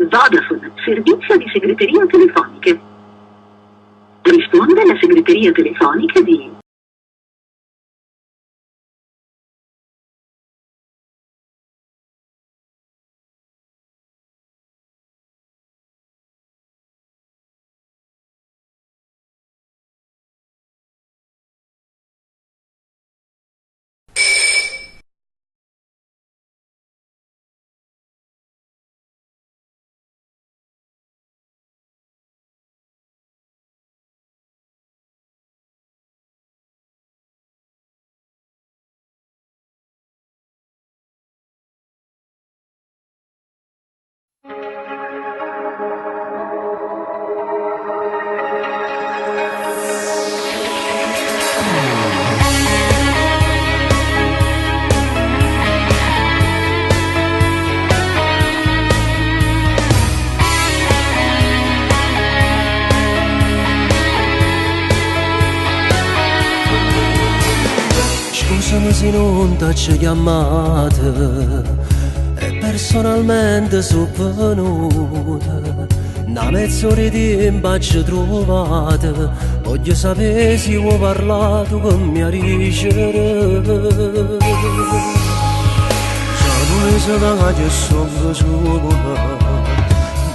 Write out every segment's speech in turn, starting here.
Vodafone, servizio di segreteria telefoniche. Risponde la segreteria telefonica di... Scusami se non t'ho chiamato e personalmente sono venuta. Una mezz'ora di tempo ci trovate, voglio sapere se vuoi parlare tu con mia ricere. Sono messo da che sono sopra,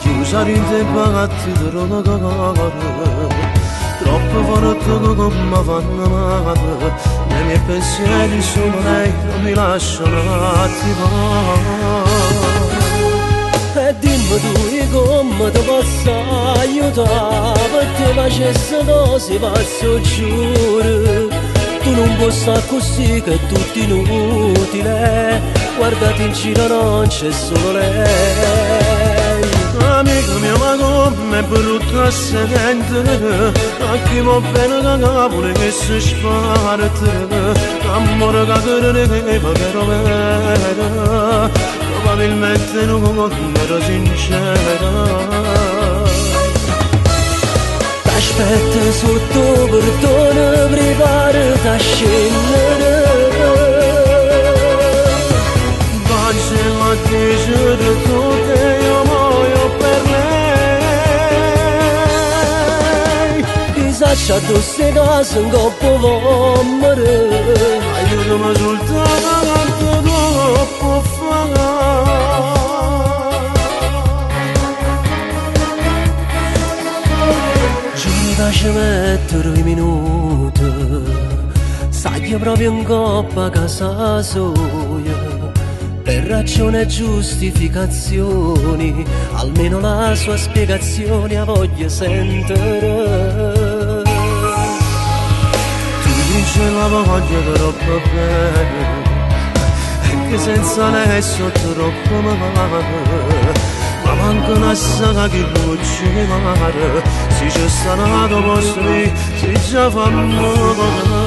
chiusa in tempo che ti trovare. Troppo forte come fanno male, i miei pensieri sono lei, non mi lasciano attivare. E dimmi tu come ti posso aiutare, perché facesse cose pazzo giuro. Tu non puoi stare così che è tutto inutile, guardati in giro non c'è solo lei. Amico mio ma come è brutto a sentire, a chi va bene che cavolo che si sparte, amore che credeva che ero vera, probabilmente non ero sincera. T'aspetto sotto portone, preparati a scendere, pensi a dicere tu che io muoio per lei. Chissà c'ha queste cose in coppa vomere, aiutami soltanto troppo fare. Ci mettere i minuti, sai proprio in coppa casa soia, per ragioni e giustificazioni, almeno la sua spiegazione la voglio sentire. Tu dici la voglio troppo bene, che senza lei sono troppo male. Ma manca una saga che luce mare, se c'è stato posto lì, si già fa male.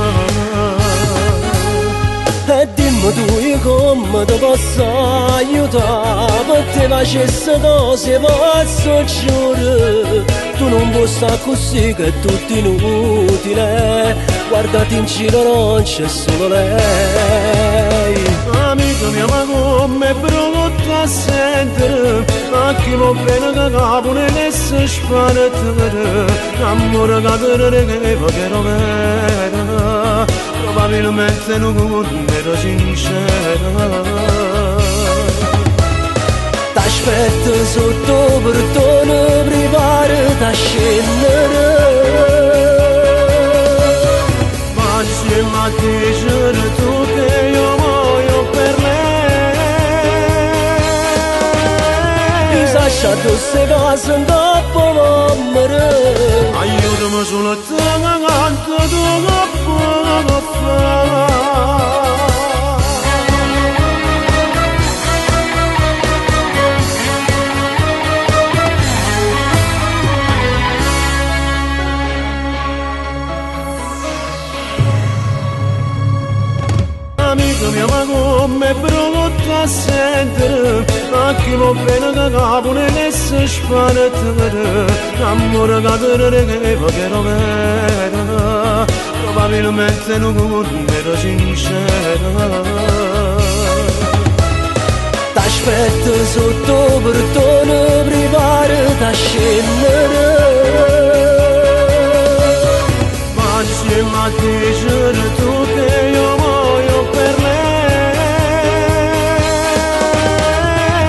E dimmi tu come ti posso aiutare, perché facesse cose posso giuro. Tu non puoi stare così che è tutto inutile, guardati in giro non c'è solo lei. Amico mio ma come è brutto a sentire, a chi va bene che cavolo che si sparte, amore che credeva che ero vera, probabilmente non ero sincera. T'aspetto sotto portone, preparati a scendere, pensi a dicere tu che io muoio per lei. C'ha queste cose in coppa vomere, aiutami solo te che canto troppo fa. Amico mio ma come è brutto a sentire, a chi va bene che cavolo che si sparte, amore che credeva che ero vera, probabilmente non ero sincera. aspetto sotto portone, preparati a scendere. Ma se mi dici tu che io muoio per lei,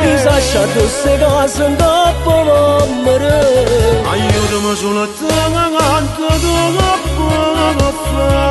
mi lascia queste cose in troppo morire. Aiutami solo a te, anche tu che puoi fare.